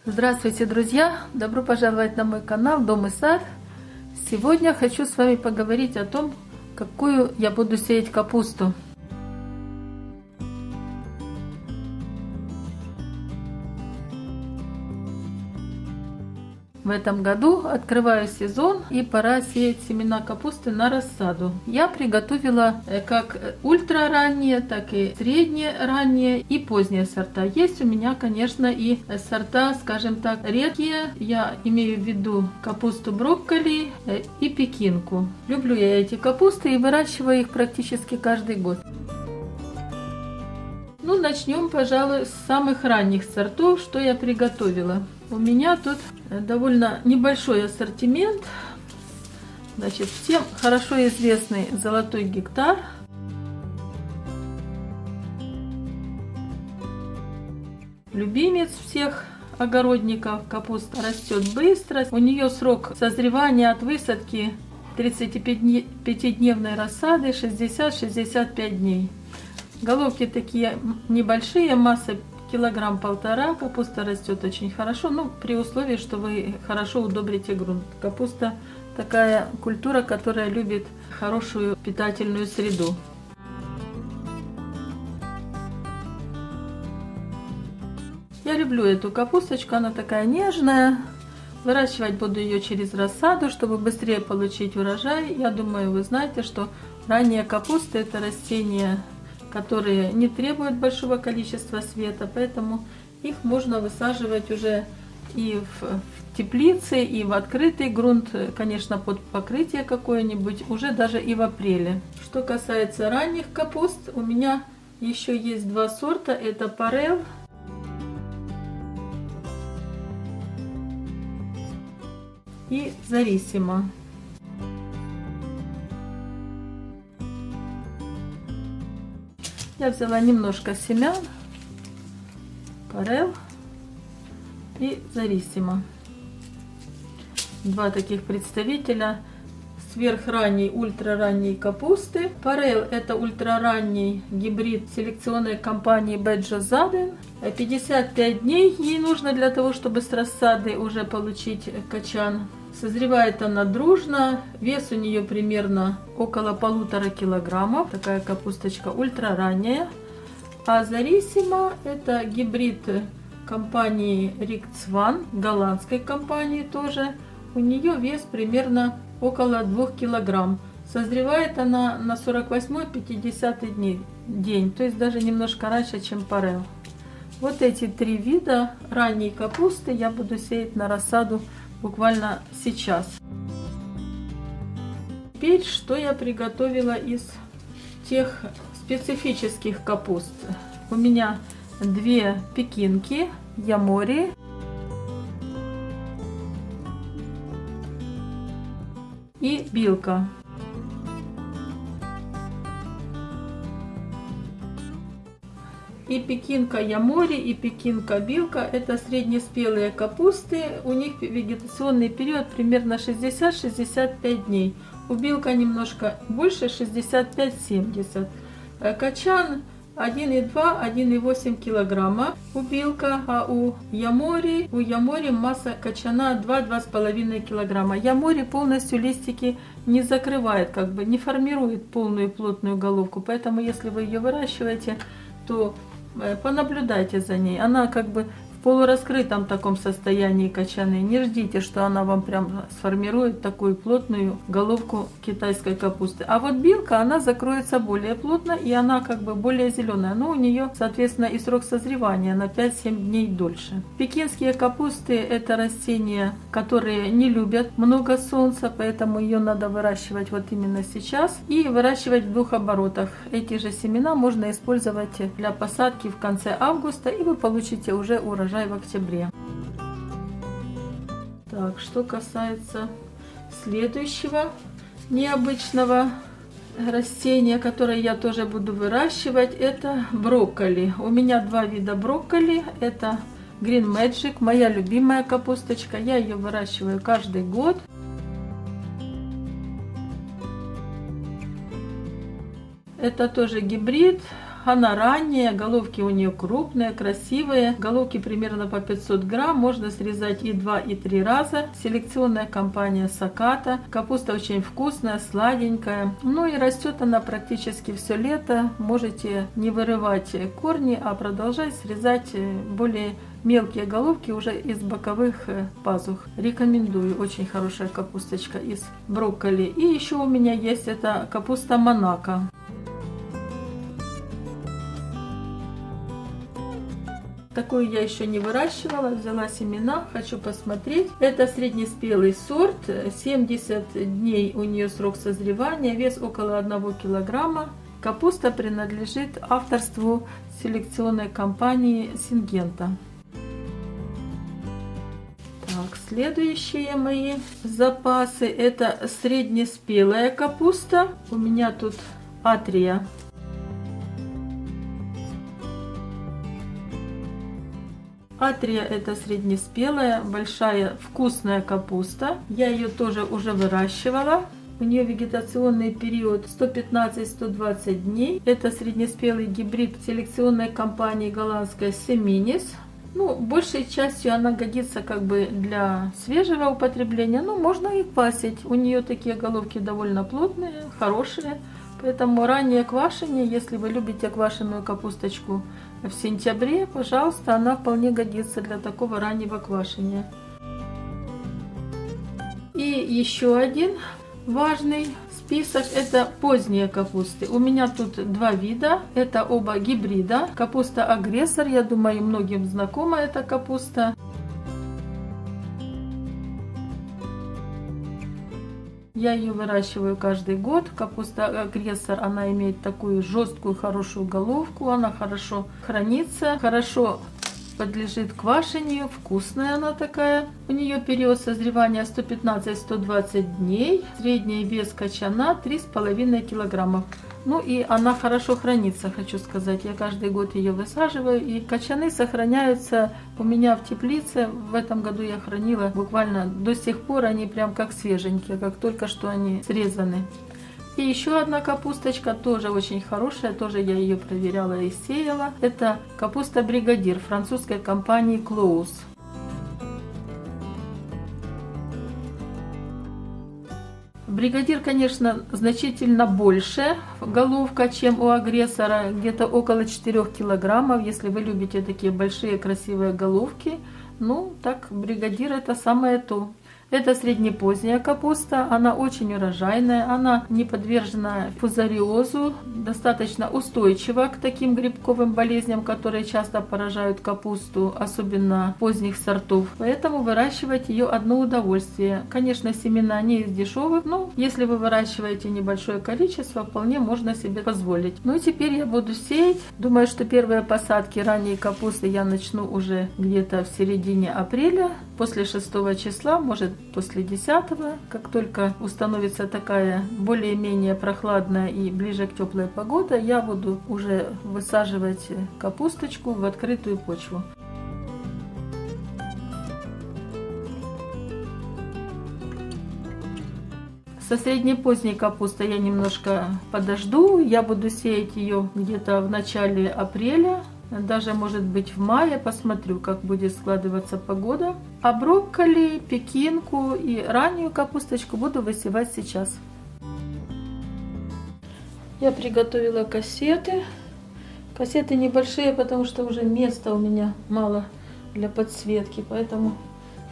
Здравствуйте, друзья! Добро пожаловать на мой канал Дом и сад. Сегодня хочу с вами поговорить о том, какую я буду сеять капусту. В этом году открываю сезон и пора сеять семена капусты на рассаду. Я приготовила как ультраранние, так и средние ранние и поздние сорта. Есть у меня, конечно, и сорта, скажем так, редкие. Я имею в виду капусту брокколи и пекинку. Люблю я эти капусты и выращиваю их практически каждый год. Ну, начнем, пожалуй, с самых ранних сортов, что я приготовила. У меня тут довольно небольшой ассортимент. Значит, всем хорошо известный золотой гектар. Любимец всех огородников. Капуста растет быстро. У нее срок созревания от высадки 35-дневной рассады 60-65 дней. Головки такие небольшие, масса килограмм-полтора. Капуста растет очень хорошо, ну, при условии, что вы хорошо удобрите грунт. Капуста такая культура, которая любит хорошую питательную среду. Я люблю эту капусточку, она такая нежная. Выращивать буду ее через рассаду, чтобы быстрее получить урожай. Я думаю, вы знаете, что ранняя капуста — это растения, которые не требуют большого количества света, поэтому их можно высаживать уже и в теплице, и в открытый грунт, конечно, под покрытие какое-нибудь, уже даже и в апреле. Что касается ранних капуст, у меня еще есть два сорта, это Парел и Зарисима. Я взяла немножко семян, Парел и Зарисима. Два таких представителя сверхранней, ультраранней капусты. Парел — это ультраранний гибрид селекционной компании Беджо-Заден. 55 дней ей нужно для того, чтобы с рассады уже получить качан. Созревает она дружно, вес у нее примерно около 1,5 килограммов. Такая капусточка ультраранняя. А Зарисима — это гибрид компании Рикцван, голландской компании тоже. У нее вес примерно около 2 килограмм. Созревает она на 48-50 день, то есть даже немножко раньше, чем Парел. Вот эти три вида ранней капусты я буду сеять на рассаду буквально сейчас. Теперь, что я приготовила из тех специфических капуст. У меня две пекинки, ямори и билка. И пекинка ямори, и пекинка билка — это среднеспелые капусты. У них вегетационный период примерно 60-65 дней. У билка немножко больше, 65-70. Качан 1,2-1,8 килограмма у билка, а у ямори масса качана 2-2,5 килограмма. Ямори полностью листики не закрывает, как бы не формирует полную плотную головку. Поэтому если вы ее выращиваете, то понаблюдайте за ней. Она как бы в полураскрытом таком состоянии качаны. Не ждите, что она вам прям сформирует такую плотную головку китайской капусты. А вот билка, она закроется более плотно, и она как бы более зеленая. Но у нее, соответственно, и срок созревания на 5-7 дней дольше. Пекинские капусты — это растения, которые не любят много солнца, поэтому ее надо выращивать вот именно сейчас и выращивать в 2 оборотах. Эти же семена можно использовать для посадки в конце августа, и вы получите уже урожай в октябре. Так, что касается следующего необычного растения, которое я тоже буду выращивать, это брокколи. У меня два вида брокколи. Это Green Magic, моя любимая капусточка. Я ее выращиваю каждый год. Это тоже гибрид Она ранняя, головки у нее крупные, красивые. Головки примерно по 500 грамм. Можно срезать и 2, и 3 раза. Селекционная компания Саката. Капуста очень вкусная, сладенькая. Ну и растет она практически все лето. Можете не вырывать корни, а продолжать срезать более мелкие головки уже из боковых пазух. Рекомендую. Очень хорошая капусточка из брокколи. И еще у меня есть эта капуста Монако. Такую я еще не выращивала, взяла семена, хочу посмотреть. Это среднеспелый сорт, 70 дней у нее срок созревания, вес около 1 килограмма. Капуста принадлежит авторству селекционной компании Сингента. Так, следующие мои запасы это среднеспелая капуста. У меня тут Атрия. Атрия это среднеспелая, большая вкусная капуста. Я ее тоже уже выращивала. У нее вегетационный период 115-120 дней. Это среднеспелый гибрид селекционной компании голландской Seminis. Ну, большей частью она годится как бы для свежего употребления, но можно и квасить. У нее такие головки довольно плотные, хорошие. Поэтому раннее квашение, если вы любите квашеную капусточку в сентябре, пожалуйста, она вполне годится для такого раннего квашения. И еще один важный список это поздние капусты. У меня тут 2 вида, это оба гибрида. Капуста агрессор, я думаю, многим знакома эта капуста. Я ее выращиваю каждый год. Капуста агрессор, она имеет такую жесткую, хорошую головку. Она хорошо хранится, хорошо подлежит квашению. Вкусная она такая. У нее период созревания 115-120 дней. Средний вес качана 3,5 килограммов. Ну и она хорошо хранится, хочу сказать. Я каждый год ее высаживаю. И качаны сохраняются у меня в теплице. В этом году я хранила буквально до сих пор. Они прям как свеженькие, как только что они срезаны. И еще одна капусточка, тоже очень хорошая. Тоже я ее проверяла и сеяла. Это капуста Бригадир французской компании Close. Бригадир, конечно, значительно больше головка, чем у агрессора, где-то около 4 килограммов, если вы любите такие большие красивые головки. Ну, так, Бригадир это самое то. Это среднепоздняя капуста, она очень урожайная, она не подвержена фузариозу, достаточно устойчива к таким грибковым болезням, которые часто поражают капусту, особенно поздних сортов. Поэтому выращивать ее одно удовольствие. Конечно, семена не из дешевых, но если вы выращиваете небольшое количество, вполне можно себе позволить. Ну и теперь я буду сеять. Думаю, что первые посадки ранней капусты я начну уже где-то в середине апреля, после 6 числа, может после 10, как только установится такая более-менее прохладная и ближе к теплой погоде, я буду уже высаживать капусточку в открытую почву. Со среднепоздней капустой я немножко подожду, я буду сеять ее где-то в начале апреля. Даже может быть в мае, посмотрю, как будет складываться погода. А брокколи, пекинку и раннюю капусточку буду высевать сейчас. Я приготовила кассеты. Кассеты небольшие, потому что уже места у меня мало для подсветки, поэтому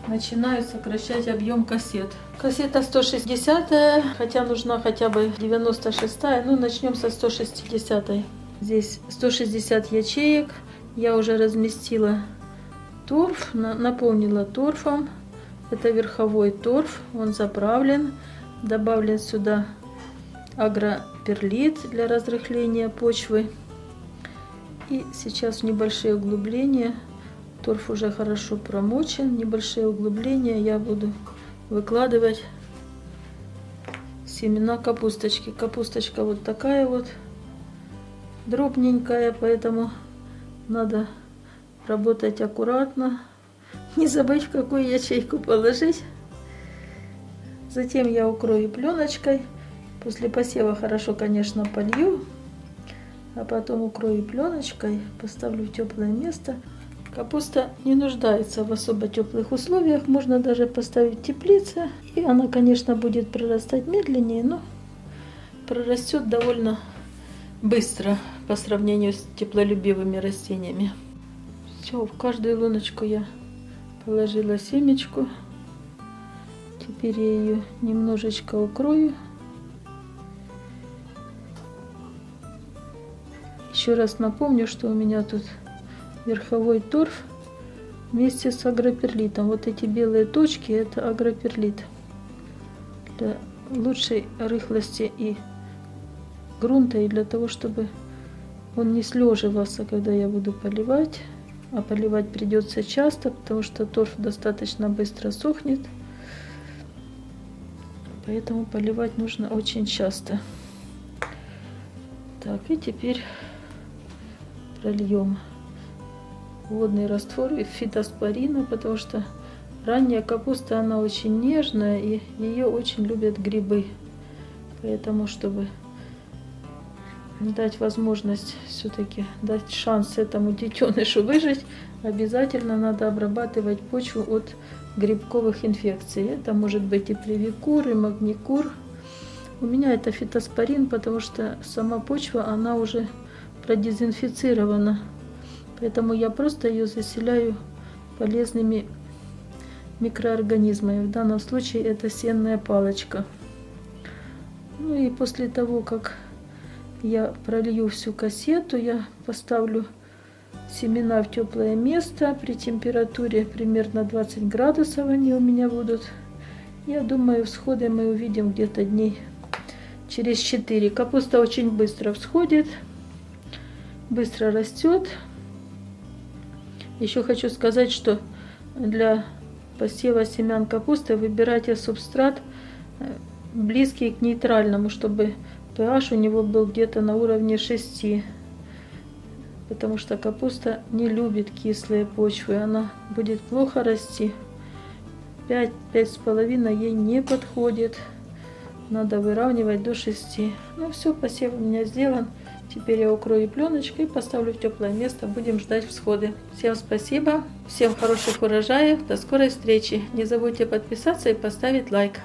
начинаю сокращать объем кассет. Кассета 160, хотя нужна хотя бы 96, ну начнем со 160. Здесь 160 ячеек. Я уже разместила торф, наполнила торфом. Это верховой торф, он заправлен. Добавлен сюда агроперлит для разрыхления почвы. И сейчас небольшие углубления. Торф уже хорошо промочен. Небольшие углубления я буду выкладывать семена капусточки. Капусточка вот такая вот. Дробненькая, поэтому надо работать аккуратно, не забыть в какую ячейку положить. Затем я укрою пленочкой. После посева хорошо, конечно, полью. а потом укрою пленочкой, поставлю в теплое место. Капуста не нуждается в особо теплых условиях, можно даже поставить в теплице. И она, конечно, будет прорастать медленнее, но прорастет довольно быстро по сравнению с теплолюбивыми растениями. Все, в каждую луночку я положила семечку. Теперь я ее немножечко укрою. Еще раз напомню, что у меня тут верховой торф вместе с агроперлитом. Вот эти белые точки — это агроперлит. Для лучшей рыхлости и грунта, и для того, чтобы он не слеживался, когда я буду поливать. А поливать придется часто, потому что торф достаточно быстро сохнет. Поэтому поливать нужно очень часто. Так, и теперь прольем водный раствор фитоспорина, потому что ранняя капуста, она очень нежная, и ее очень любят грибы. Поэтому, чтобы дать возможность, все-таки дать шанс этому детенышу выжить, обязательно надо обрабатывать почву от грибковых инфекций. Это может быть и привикур, и магникур. У меня это фитоспорин, потому что сама почва, она уже продезинфицирована. Поэтому я просто ее заселяю полезными микроорганизмами. В данном случае это сенная палочка. Ну и после того, как я пролью всю кассету, я поставлю семена в теплое место при температуре примерно 20 градусов они у меня будут. Я думаю, всходы мы увидим где-то дней через 4. Капуста очень быстро всходит, быстро растет. Еще хочу сказать, что для посева семян капусты выбирайте субстрат близкий к нейтральному, чтобы pH у него был где-то на уровне 6. Потому что капуста не любит кислые почвы, она будет плохо расти. 5-5,5 ей не подходит. Надо выравнивать до 6. Ну все, посев у меня сделан. Теперь я укрою пленочкой и поставлю в теплое место. Будем ждать всходы. Всем спасибо, всем хороших урожаев, до скорой встречи. Не забудьте подписаться и поставить лайк.